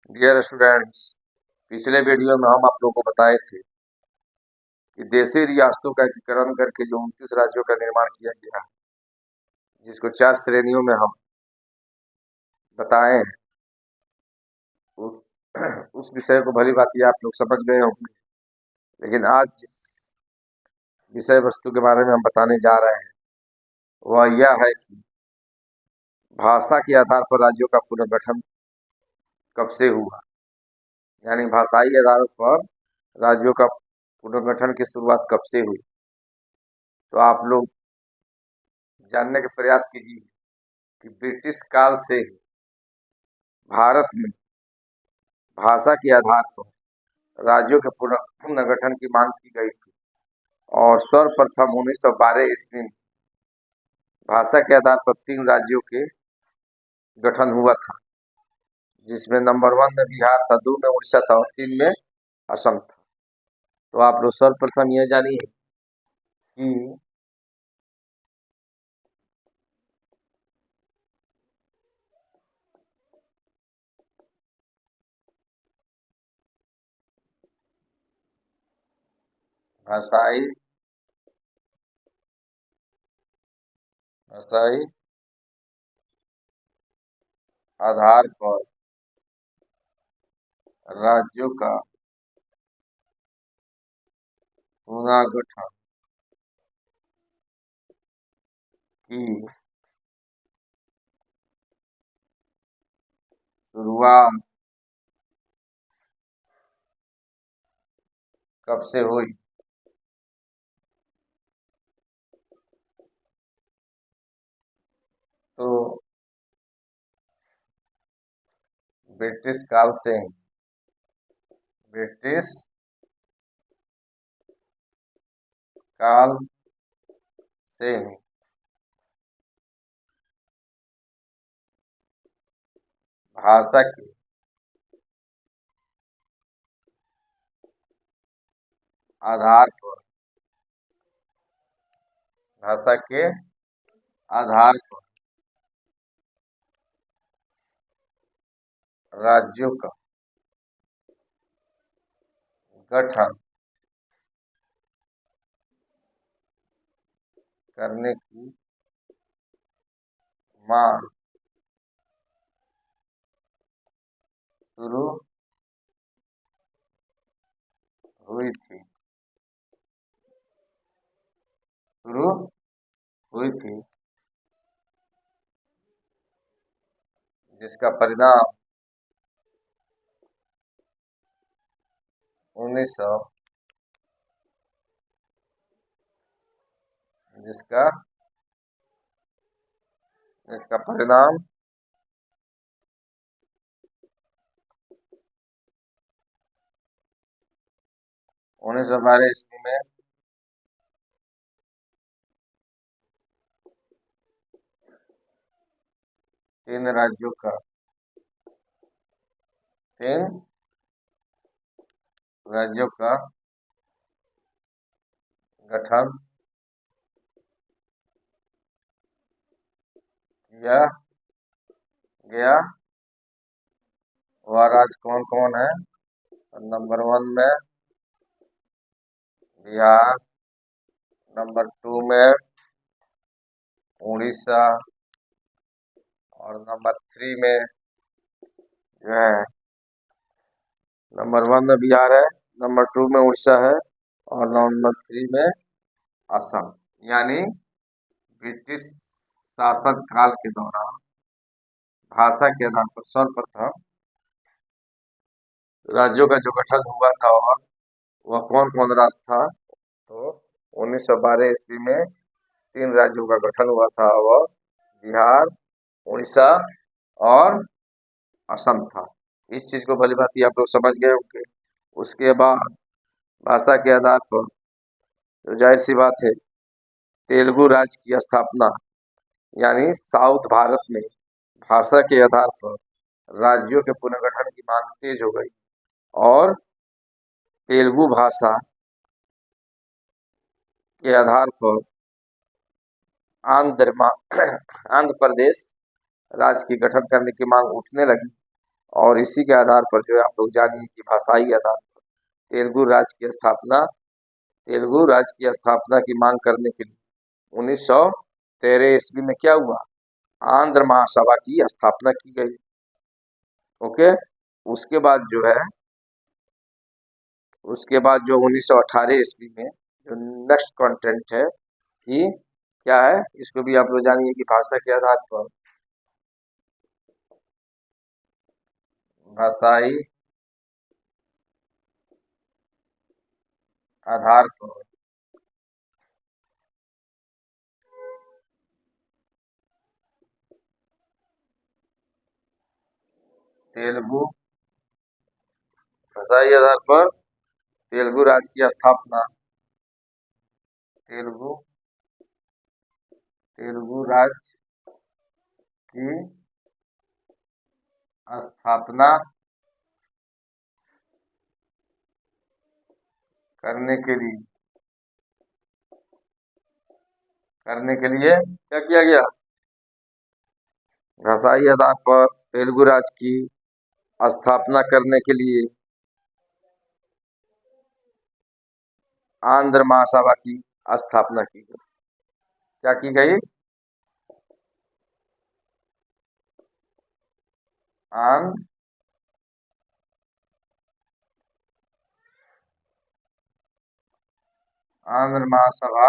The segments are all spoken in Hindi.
डियर स्टूडेंट्स, पिछले वीडियो में हम आप लोगों को बताए थे कि देशी रियासतों का एकीकरण करके जो 29 राज्यों का निर्माण किया गया है, जिसको 4 श्रेणियों में हम बताए हैं, उस उस विषय को भली भांति आप लोग समझ गए होंगे। लेकिन आज जिस विषय वस्तु के बारे में हम बताने जा रहे हैं वह यह है कि भाषा के आधार पर राज्यों का पुनर्गठन कब से हुआ। यानी भाषाई आधार पर राज्यों का पुनर्गठन की शुरुआत कब से हुई। तो आप लोग जानने का प्रयास कीजिए कि ब्रिटिश काल से ही भारत में भाषा के आधार पर राज्यों के पुनर्गठन की मांग की गई थी और सर्वप्रथम 1912 ईस्वी में भाषा के आधार पर 3 राज्यों के गठन हुआ था, जिसमें नंबर 1 में बिहार था, 2 में उड़ीसा था और 3 में असम था। तो आप लोग सर्वप्रथम यह जानिए कि भाषाई भाषाई आधार पर राज्यों का पुनर्गठन की शुरुआत कब से हुई। तो ब्रिटिश काल से ही ब्रिटिश काल से ही भाषा के आधार पर भाषा के आधार पर राज्यों का गठन करने की मांग शुरू हुई थी शुरू हुई थी जिसका परिणाम 1900 जिसका जिसका परिणाम 1912 ईस्वी में 3 राज्यों का 3 राज्यों का गठन किया गया। वह राज्य कौन कौन है? नंबर 1 में बिहार, नंबर 2 में उड़ीसा और नंबर 3 में जो है, नंबर 1 में बिहार है, नंबर 2 में उड़ीसा है और नंबर 3 में असम। यानी ब्रिटिश शासन काल के दौरान भाषा के आधार पर सर्वप्रथम राज्यों का जो गठन हुआ था और वह कौन कौन राज्य था। तो 1912 ईस्वी में 3 राज्यों का गठन हुआ था, वह बिहार, उड़ीसा और असम था। इस चीज को भली भांति आप लोग समझ गए होंगे। उसके बाद भाषा के आधार पर तो जाहिर सी बात है तेलुगु राज्य की स्थापना, यानी साउथ भारत में भाषा के आधार पर राज्यों के पुनर्गठन की मांग तेज हो गई और तेलुगु भाषा के आधार पर आंध्र प्रदेश राज्य की गठन करने की मांग उठने लगी और इसी के आधार पर जो है आप लोग जानिए कि भाषाई आधार पर तेलुगु राज्य की स्थापना की मांग करने के लिए 1913 ईस्वी में क्या हुआ, आंध्र महासभा की स्थापना की गई। ओके, उसके बाद जो 1918 ईस्वी में जो नेक्स्ट कंटेंट है कि क्या है, इसको भी आप लोग जानिए कि भाषा के आधार पर भाषाई आधार पर तेलुगु भाषाई आधार पर तेलुगु राज्य की स्थापना तेलुगु राज्य की स्थापना करने के लिए क्या किया गया, भाषाई आधार पर तेलुगु राज्य की स्थापना करने के लिए आंध्र महासभा की स्थापना की गई। क्या की गई, आंध्र महासभा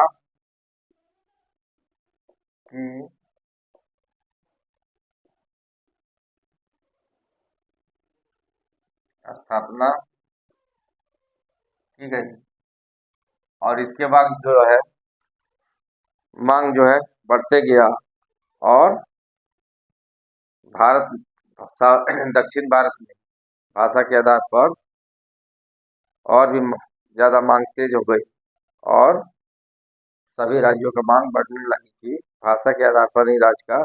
की स्थापना की गई। और इसके बाद जो है मांग जो है बढ़ते गया और दक्षिण भारत में भाषा के आधार पर और भी ज़्यादा मांग तेज हो गई और सभी राज्यों का मांग बढ़ने लगी कि भाषा के आधार पर ही राज्य का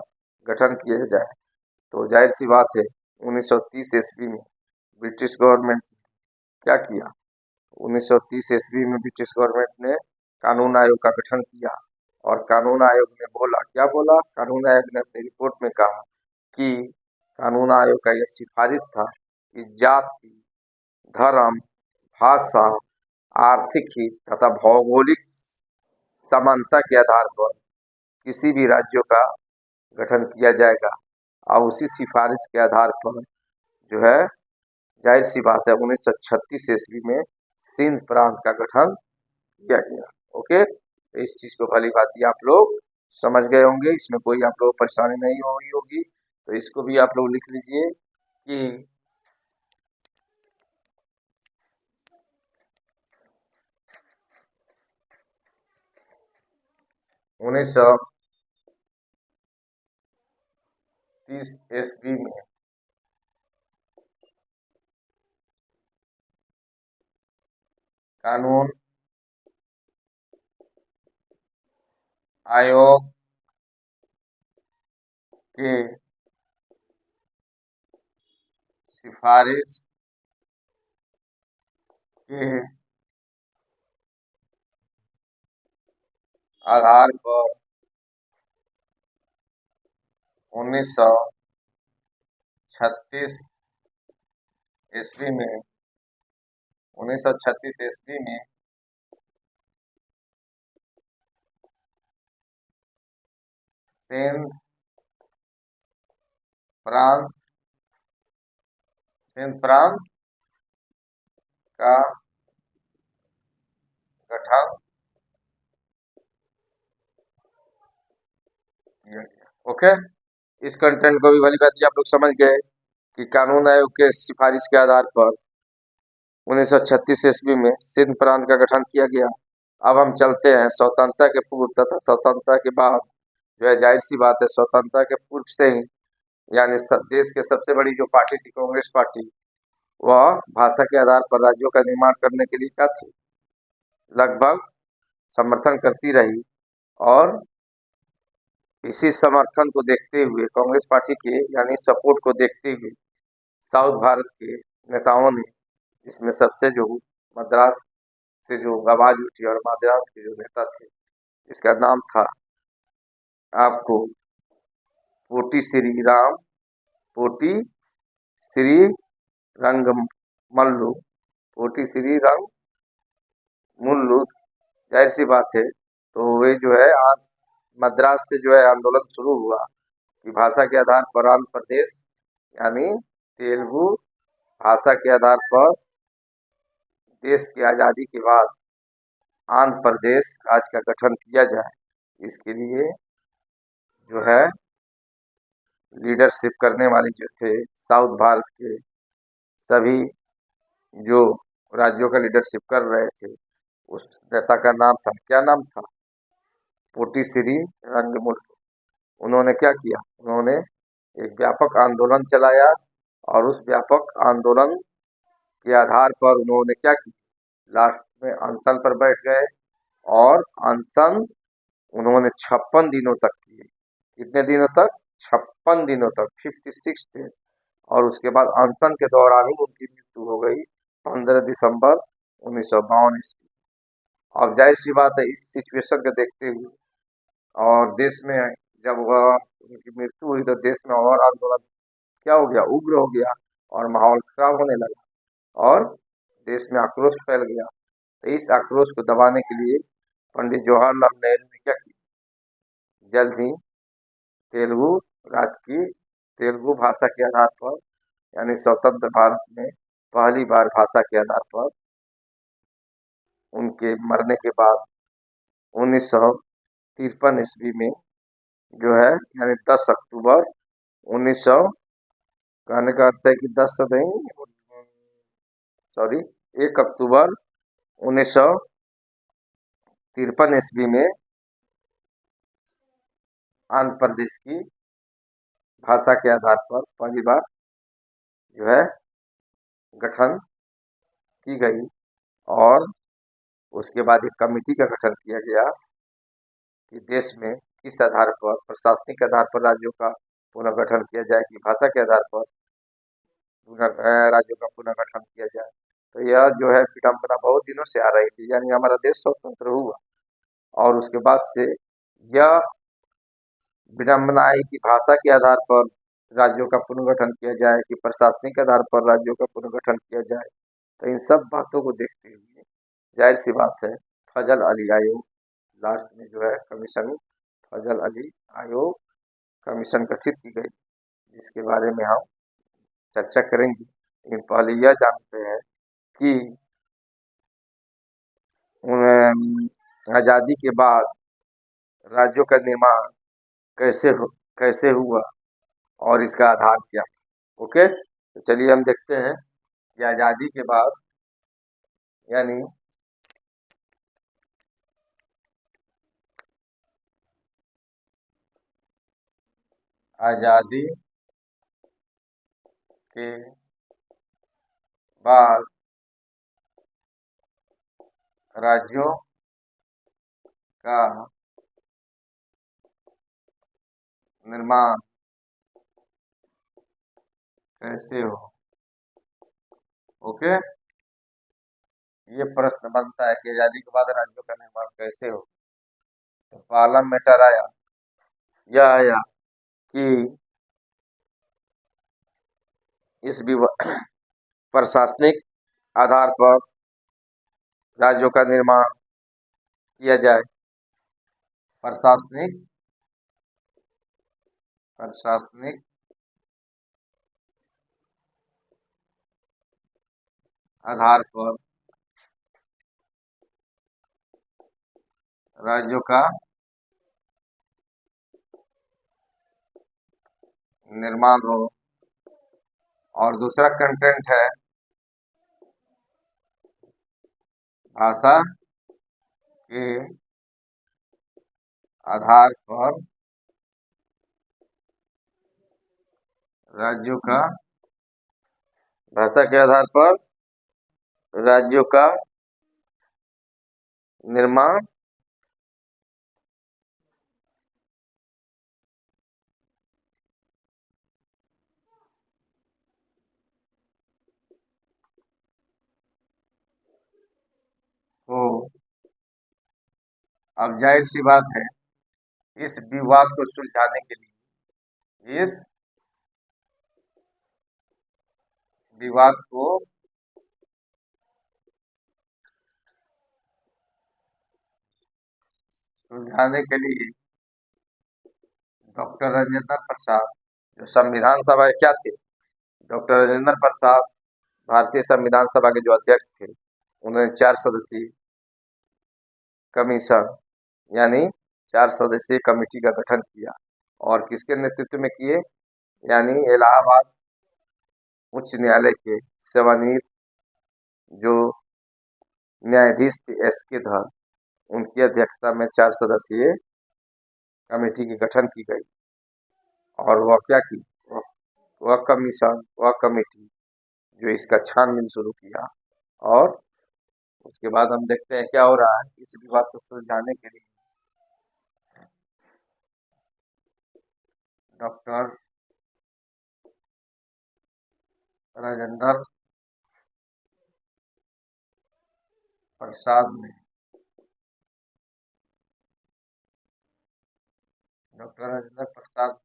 गठन किया जाए। तो जाहिर सी बात है 1930 ईस्वी में ब्रिटिश गवर्नमेंट क्या किया, 1930 ईस्वी में ब्रिटिश गवर्नमेंट ने कानून आयोग का गठन किया और कानून आयोग ने क्या बोला, कानून आयोग ने अपनी रिपोर्ट में कहा कि कानून आयोग का यह सिफारिश था कि जाति, धर्म, भाषा, आर्थिक हित तथा भौगोलिक समानता के आधार पर किसी भी राज्यों का गठन किया जाएगा। और उसी सिफारिश के आधार पर जो है जाहिर सी बात है 1936 ईस्वी में सिंध प्रांत का गठन किया गया। ओके, तो इस चीज को भली भांति आप लोग समझ गए होंगे, इसमें कोई आप लोग परेशानी नहीं हुई होगी। तो इसको भी आप लोग लिख लीजिए कि 1930 ईस्वी में कानून आयोग के सिफारिश के आधार पर 1936 ईस्वी में सिंध प्रांत का गठन किया गया। ओके, इस कंटेंट को भी भली भांति आप लोग समझ गए कि कानून आयोग के सिफारिश के आधार पर 1936 ईस्वी में सिंध प्रांत का गठन किया गया। अब हम चलते हैं स्वतंत्रता के पूर्व तथा स्वतंत्रता के बाद। जो है जाहिर सी बात है स्वतंत्रता के पूर्व से ही यानी देश के सबसे बड़ी जो पार्टी थी कांग्रेस पार्टी, वह भाषा के आधार पर राज्यों का निर्माण करने के लिए क्या थी, लगभग समर्थन करती रही। और इसी समर्थन को देखते हुए कांग्रेस पार्टी के यानी सपोर्ट को देखते हुए साउथ भारत के नेताओं ने, जिसमें सबसे जो मद्रास से जो आवाज उठी और मद्रास के जो नेता थे, इसका नाम था आपको पोटी श्री रंग मल्लू, पोटी श्री रंग मुल्लू। जाहिर सी बात है, तो वे जो है मद्रास से जो है आंदोलन शुरू हुआ कि भाषा के आधार पर आंध्र प्रदेश यानी तेलुगु भाषा के आधार पर देश की आज़ादी के बाद आंध्र प्रदेश राज्य का गठन किया जाए। इसके लिए जो है लीडरशिप करने वाले जो थे साउथ भारत के सभी जो राज्यों का लीडरशिप कर रहे थे, उस नेता का नाम था, क्या नाम था, पोटी श्री रंगमुल्लू। उन्होंने क्या किया, उन्होंने एक व्यापक आंदोलन चलाया और उस व्यापक आंदोलन के आधार पर उन्होंने क्या किया, लास्ट में अनशन पर बैठ गए और अनशन उन्होंने 56 दिनों तक किए। कितने दिनों तक? 56 दिनों तक, 56 डेज। और उसके बाद अनशन के दौरान ही उनकी मृत्यु हो गई 15 दिसंबर 1952 ईस्वी। अब जाहिर सी बात है, इस सिचुएशन को देखते हुए और देश में जब वह उनकी मृत्यु हुई तो देश में और आंदोलन क्या हो गया, उग्र हो गया और माहौल खराब होने लगा और देश में आक्रोश फैल गया। तो इस आक्रोश को दबाने के लिए पंडित जवाहरलाल नेहरू ने क्या किया, जल्द ही तेलुगु राज्य की तेलुगु भाषा के आधार पर यानी स्वतंत्र भारत में पहली बार भाषा के आधार पर उनके मरने के बाद 1953 ईस्वी में जो है यानी 10 अक्टूबर 1900, कहने का अर्थ है कि 10 नहीं, सॉरी 1 अक्टूबर 1953 ईस्वी में आंध्र प्रदेश की भाषा के आधार पर पहली बार जो है गठन की गई और उसके बाद एक कमेटी का गठन किया गया कि देश में किस आधार पर, प्रशासनिक आधार पर राज्यों का पुनर्गठन किया जाए कि भाषा के आधार पर राज्यों का पुनर्गठन किया जाए। तो यह जो है विडम्बना बहुत दिनों से आ रही थी, यानी हमारा देश स्वतंत्र हुआ और उसके बाद से यह विडम्बना आई कि भाषा के आधार पर राज्यों का पुनर्गठन किया जाए कि प्रशासनिक आधार पर राज्यों का पुनर्गठन किया जाए। तो इन सब बातों को देखते हुए जाहिर सी बात है फजल अली आयोग, लास्ट में जो है कमीशन फजल अली आयोग कमीशन गठित की गई, जिसके बारे में हम चर्चा करेंगे। लेकिन पहले यह जानते हैं कि आज़ादी के बाद राज्यों का निर्माण कैसे हुआ और इसका आधार क्या। ओके, तो चलिए हम देखते हैं कि आज़ादी के बाद यानी आज़ादी के बाद राज्यों का निर्माण कैसे हो। ओके, ये प्रश्न बनता है कि आज़ादी के बाद राज्यों का निर्माण कैसे हो। तो पहला मैटर आया, यह आया कि इस प्रशासनिक आधार पर राज्यों का निर्माण किया जाए। प्रशासनिक आधार पर राज्यों का निर्माण हो। और दूसरा कंटेंट है भाषा के आधार पर राज्यों का भाषा के आधार पर राज्यों का निर्माण हो। अब जाहिर सी बात है, इस विवाद को सुलझाने के लिए इस विवाद को सुलझाने के लिए डॉक्टर राजेंद्र प्रसाद, जो संविधान सभा के क्या थे, डॉक्टर राजेंद्र प्रसाद भारतीय संविधान सभा के जो अध्यक्ष थे, उन्होंने 4 सदस्यीय कमीशन यानी 4 सदस्यीय कमेटी का गठन किया। और किसके नेतृत्व में किए, यानी इलाहाबाद उच्च न्यायालय के सेवानिवृत्त जो न्यायाधीश थे एस.के. धर, उनकी अध्यक्षता में 4 सदस्यीय कमेटी की गठन की गई। और वह क्या की, वह कमीशन, वह कमेटी जो इसका छानबीन शुरू किया। और उसके बाद हम देखते हैं क्या हो रहा है। इस विवाद को सुलझाने के लिए डॉक्टर राजेंद्र प्रसाद ने डॉक्टर राजेंद्र प्रसाद ने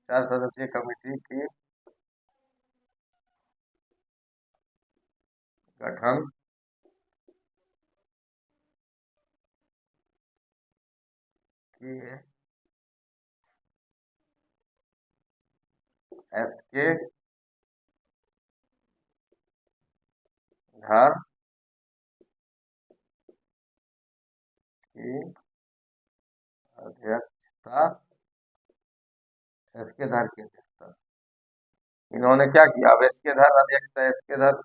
4 सदस्यीय कमेटी की गठन की है। एस.के. धर की अध्यक्षता, एस.के. धर की अध्यक्षता। इन्होंने क्या किया, अब एस.के. धर अध्यक्षता, एस.के. धर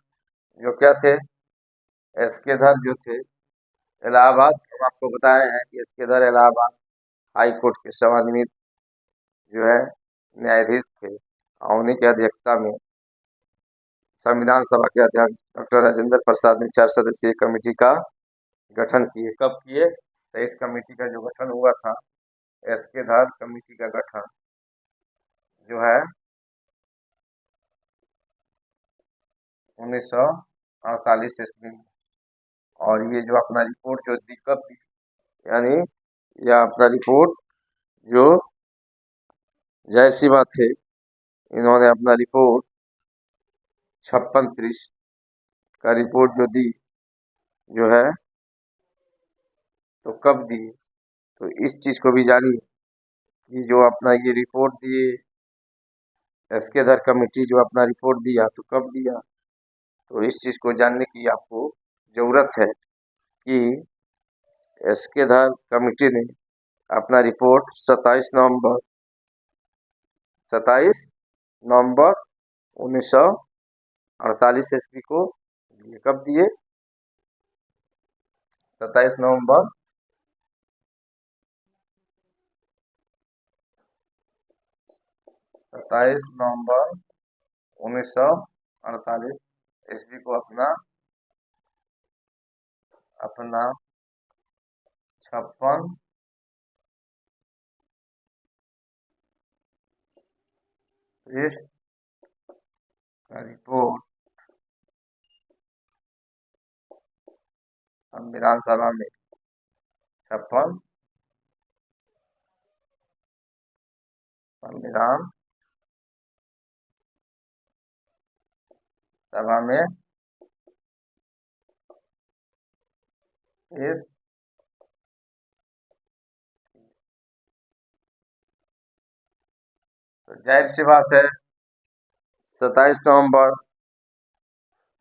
जो क्या थे, एस.के. धर जो थे इलाहाबाद, हम आपको बताए हैं कि एस.के. धर इलाहाबाद हाई कोर्ट के सेवानिवृत्त जो है न्यायाधीश थे। और उन्हीं की अध्यक्षता में संविधान सभा के अध्यक्ष डॉक्टर राजेंद्र प्रसाद ने 4 सदस्यीय कमेटी का गठन किए। कब किए, तो इस कमेटी का जो गठन हुआ था, एस.के. धर कमेटी का गठन जो है 1948 ईस्वी में। और ये जो अपना रिपोर्ट जो दी कब दी, यानी यह अपना रिपोर्ट जो जाहिर सी बात है, इन्होंने अपना रिपोर्ट 56-30 का रिपोर्ट जो दी जो है, तो कब दी, तो इस चीज़ को भी जानिए कि जो अपना ये रिपोर्ट दिए एस.के. धर कमेटी जो अपना रिपोर्ट दिया, तो कब दिया, तो इस चीज़ को जानने की आपको ज़रूरत है कि एस.के. धर कमेटी ने अपना रिपोर्ट 27 नवंबर 1948 ईस्वी को दिए। कब दिए, 27 नवंबर 1948 ईस्वी को अपना 56 पृष्ठ का रिपोर्ट संविधान सभा में 56 संविधान सभा में पेश, तो जाहिर सी बात है 27 नवंबर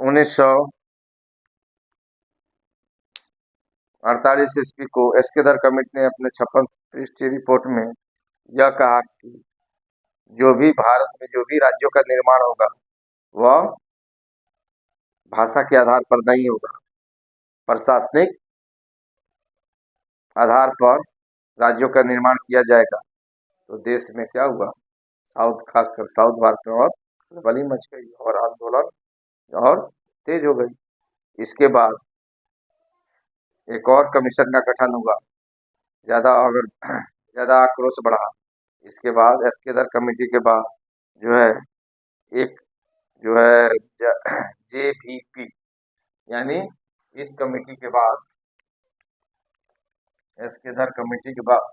1948 ईस्वी को एस.के. धर कमेटी ने अपने 56 पृष्ठीय रिपोर्ट में यह कहा कि जो भी भारत में जो भी राज्यों का निर्माण होगा वह भाषा के आधार पर नहीं होगा, प्रशासनिक आधार पर राज्यों का निर्माण किया जाएगा। तो देश में क्या हुआ, खासकर साउथ भारत में और खलबली मच गई और आंदोलन और तेज हो गई। इसके बाद एक और कमीशन का गठन हुआ, ज़्यादा आक्रोश बढ़ा। इसके बाद एस.के. धर कमेटी के बाद जो है एक जो है जे.वी.पी. यानी इस कमेटी के बाद, एसकेधर कमेटी के बाद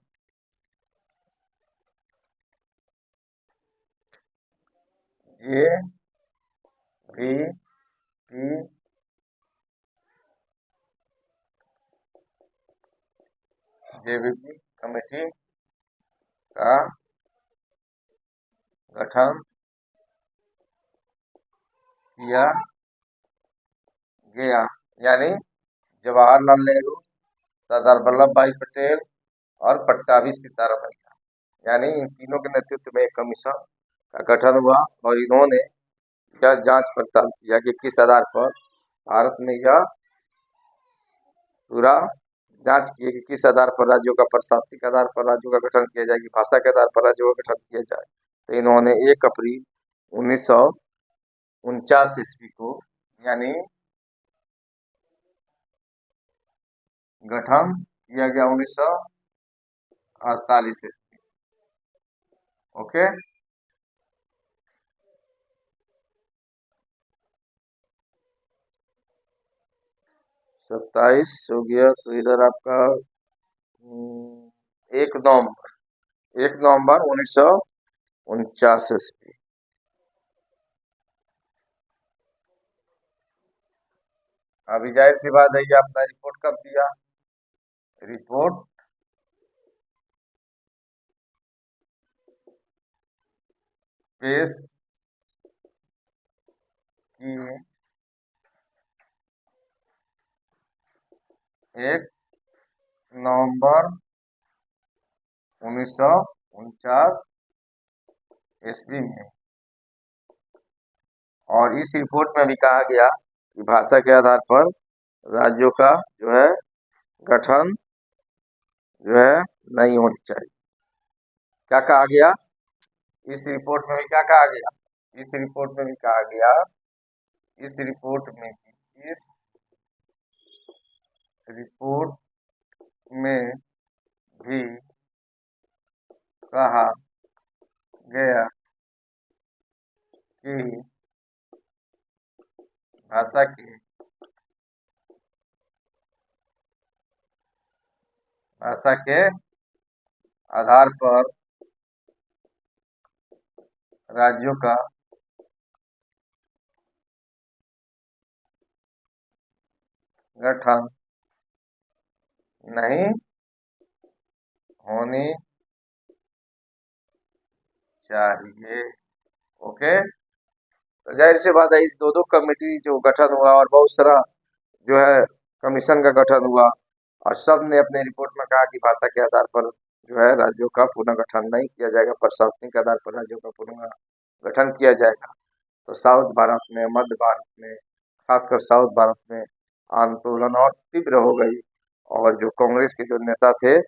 जे वी पी जेवीपी कमेटी का गठन किया गया। यानी जवाहरलाल नेहरू, सरदार वल्लभ भाई पटेल और पट्टाभी सीतारमैया, यानी इन तीनों के नेतृत्व में एक कमीशन का गठन हुआ और इन्होंने यह जांच पड़ताल किया कि किस आधार पर भारत में यह पूरा जांच किए कि किस आधार पर राज्यों का, प्रशासनिक आधार पर राज्यों का गठन किया जाए कि भाषा के आधार पर राज्यों का गठन किया जाए। तो इन्होंने 1 अप्रैल 1949 ईस्वी को, यानी गठन किया गया 1948 ईस्वी। ओके, 27 हो गया। तो इधर आपका 1 नवंबर 1949 ईस्वी। अभी जाहिर सी बात है ये अपना रिपोर्ट कब दिया, रिपोर्ट पेश किए 1 नवंबर 1949 ईस्वी में। और इस रिपोर्ट में भी कहा गया कि भाषा के आधार पर राज्यों का जो है गठन जो है नहीं होनी चाहिए। क्या कहा गया इस रिपोर्ट में भी, क्या कहा गया इस रिपोर्ट में भी कहा गया, इस रिपोर्ट में भी कहा गया कि भाषा के आधार पर राज्यों का गठन नहीं होनी चाहिए। ओके, तो जाहिर सी बात है इस दो कमेटी जो गठन हुआ और बहुत सारा जो है कमीशन का गठन हुआ और सब ने अपने रिपोर्ट में कहा कि भाषा के आधार पर जो है राज्यों का पुनर्गठन नहीं किया जाएगा, प्रशासनिक आधार पर राज्यों का पुनर्गठन किया जाएगा। तो साउथ भारत में, मध्य भारत में, खासकर साउथ भारत में आंदोलन और तीव्र हो गई और जो कांग्रेस के जो नेता थे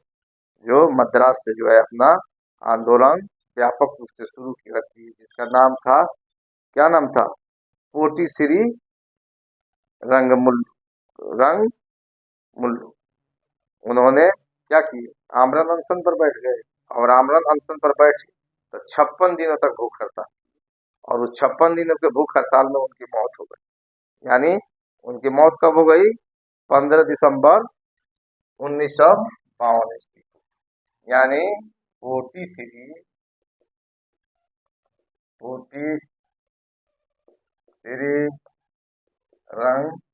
जो मद्रास से जो है अपना आंदोलन व्यापक रूप से शुरू किया थी, जिसका नाम था, क्या नाम था, पोटिश्री रंगमुल्लू। उन्होंने क्या किया, आमरण अनशन पर बैठ गए और आमरण अनशन पर बैठे तो 56 दिनों तक भूख हड़ताल, और उस 56 दिनों के भूख हड़ताल में उनकी मौत हो गई। यानी उनकी मौत कब हो गई, 15 दिसंबर 1952 ईस्वी। यानी पोटिश्री रंगमुल्लू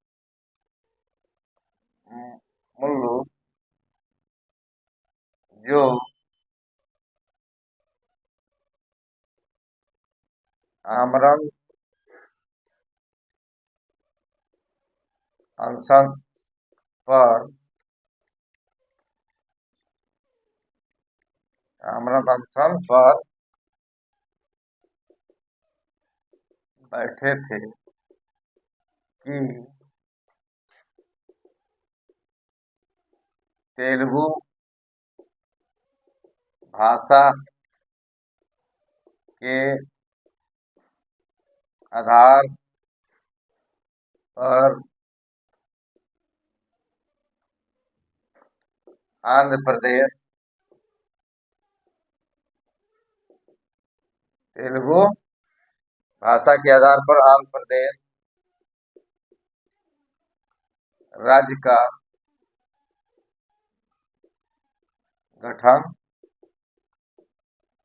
जो आमरण अनशन पर बैठे थे कि तेलुगु भाषा के आधार पर आंध्र प्रदेश, तेलुगु भाषा के आधार पर आंध्र प्रदेश राज्य का गठन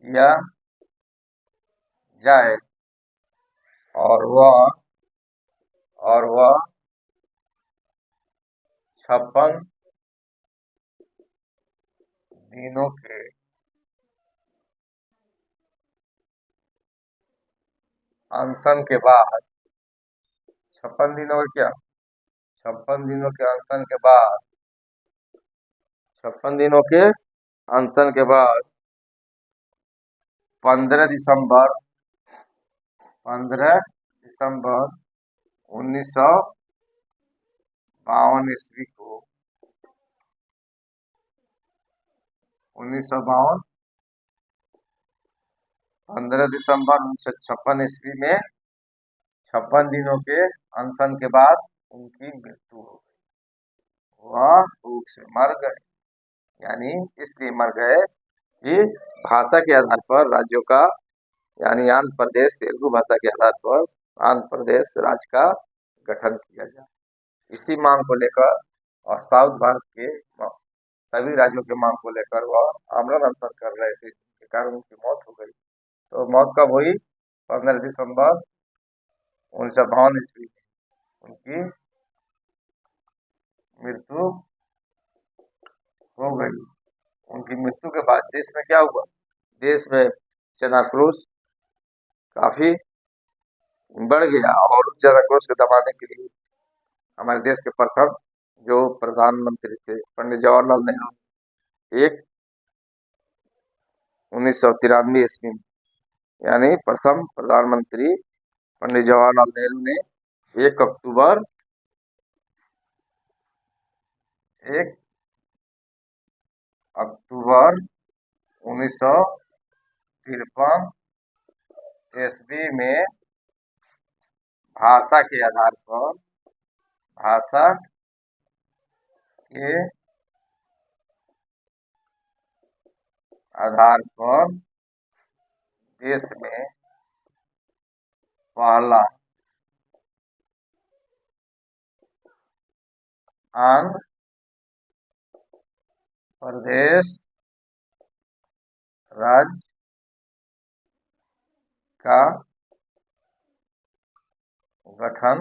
किया जाए और वह 56 दिनों के अनशन के बाद 56 दिनों के क्या 56 दिनों के अनशन के बाद 56 दिनों के अनशन के बाद 15 दिसंबर 1952 ईस्वी को 1952 15 दिसंबर 1956 ईस्वी में 56 दिनों के अनशन के बाद उनकी मृत्यु हो गई। वह भूख से मर गए, यानी इसलिए मर गए कि भाषा के आधार पर राज्यों का, यानी आंध्र प्रदेश तेलुगु भाषा के आधार पर आंध्र प्रदेश राज्य का गठन किया जाए। इसी मांग को लेकर और साउथ भारत के सभी राज्यों के मांग को लेकर वह आमरण अनशन कर रहे थे, जिसके कारण उनकी मौत हो गई। तो मौत कब हुई? 15 दिसंबर 1952 ईस्वी में उनकी मृत्यु हो गई। उनकी मृत्यु के बाद देश में क्या हुआ? देश में जनाक्रोश काफी बढ़ गया और उस जनाक्रोश को दबाने के लिए हमारे देश के प्रथम जो प्रधानमंत्री थे पंडित जवाहरलाल नेहरू, एक 1993 ईस्वी में, यानी प्रथम प्रधानमंत्री पंडित जवाहरलाल नेहरू ने 1 अक्टूबर 1953 ईस्वी में भाषा के आधार पर देश में पहला आंध्र प्रदेश राज्य का गठन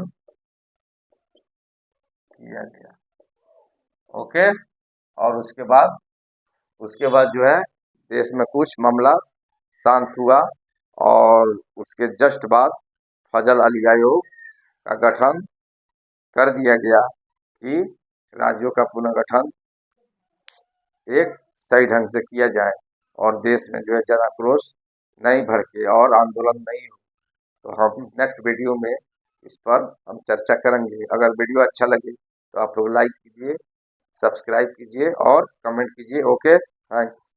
किया गया। ओके, और उसके बाद जो है देश में कुछ मामला शांत हुआ और उसके जस्ट बाद फजल अली आयोग का गठन कर दिया गया कि राज्यों का पुनर्गठन एक सही ढंग से किया जाए और देश में जो है जनाक्रोश नहीं भड़के और आंदोलन नहीं हो। तो हम नेक्स्ट वीडियो में इस पर हम चर्चा करेंगे। अगर वीडियो अच्छा लगे तो आप लोग लाइक कीजिए, सब्सक्राइब कीजिए और कमेंट कीजिए। Okay, thanks.